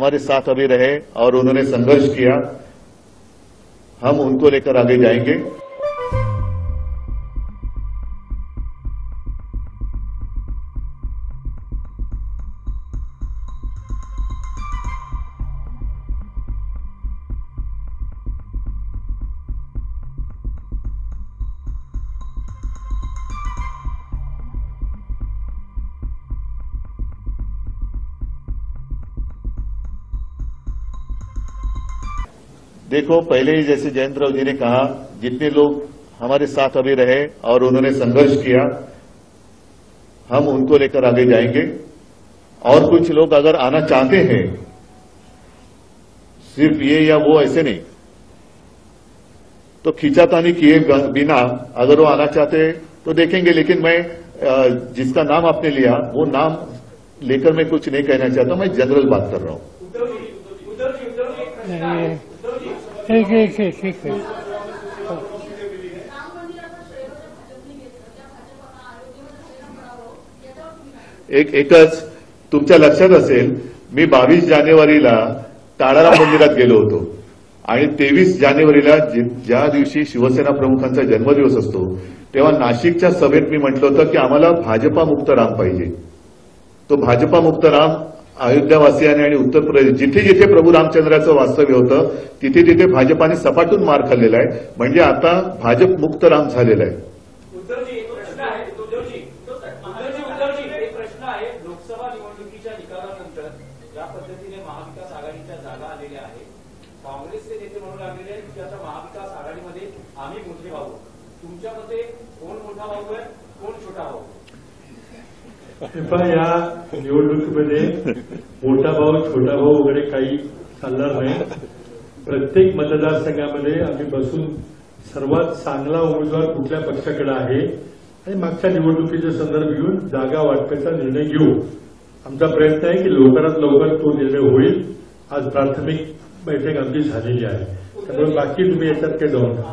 हमारे साथ अभी रहे और उन्होंने संघर्ष किया, हम उनको लेकर आगे जाएंगे। देखो, पहले ही जैसे जयंत राव जी ने कहा, जितने लोग हमारे साथ अभी रहे और उन्होंने संघर्ष किया, हम उनको लेकर आगे जाएंगे। और कुछ लोग अगर आना चाहते हैं, सिर्फ ये या वो ऐसे नहीं, तो खींचातानी किए बिना अगर वो आना चाहते तो देखेंगे। लेकिन मैं जिसका नाम आपने लिया वो नाम लेकर मैं कुछ नहीं कहना चाहता, मैं जनरल बात कर रहा हूं। ठीक है। एकच तुमच्या लक्षात असेल, मी 22 जानेवारीला ताळाराम मंदिरात गेलो होतो आणि 23 जानेवारीला ज्या दिवशी शिवसेना प्रमुखांचा जन्मदिवस असतो तेव्हा नाशिकच्या सभेत मी म्हटलं होतं की आम्हाला भाजपा मुक्त राम पाहिजे। तो भाजपा मुक्त राम अयोध्यावासियांनी आणि उत्तर प्रदेश जिथे जिथे प्रभू रामचंद्राचं वास्तव्य होतं तिथे तिथे भाजपाने सपाटून मार खाल्लेला आहे। म्हणजे आता भाजप मुक्त राम झालेला आहे। लोकसभा निवडणुकीच्या निकालानंतर ज्या पद्धतीने महाविकास आघाडीच्या जागा आलेल्या आहेत, काँग्रेसचे नेते म्हणू लागलेले आहेत की आता महाविकास आघाडीमध्ये आम्ही मोठे भाऊ, तुमच्या मते कोण मोठा भाऊ आहे, कोण छोटा भाऊ? या निवडणुकीमध्ये मोठा भाऊ छोटा भाऊ वगैरे काही चालणार नाही। प्रत्येक मतदारसंघामध्ये आम्ही बसून सर्वात चांगला उमेदवार कुठल्या पक्षाकडे आहे आणि मागच्या निवडणुकीचे संदर्भ घेऊन जागा वाटपाचा निर्णय घेऊ। आमचा प्रयत्न आहे की लवकरात लवकर तो निर्णय होईल। आज प्राथमिक बैठक आमची झालेली आहे, त्यामुळे बाकी तुम्ही याच्यात काही जाऊ नका।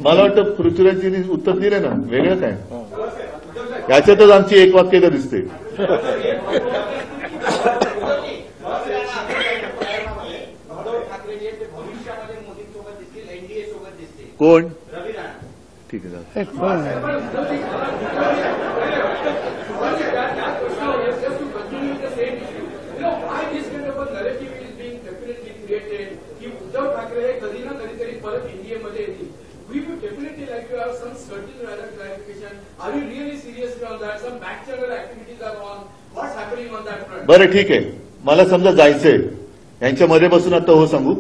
मला वाटतं पृथ्वीराजजींनी उत्तर दिले ना, वेगळं काय याच्यातच आमची एक वाक्यता दिसते। कोण? ठीक आहे, उद्धव ठाकरे हे कधी ना कधीतरी परत इंडियामध्ये येतील. We would definitely like to have some certain clarification. Are you really seriously on that? Some back channel activities are on. What's happening on that front? बरं ठीक आहे, मला समजा जायचंय, यांच्यामध्ये बसून आता हो सांगू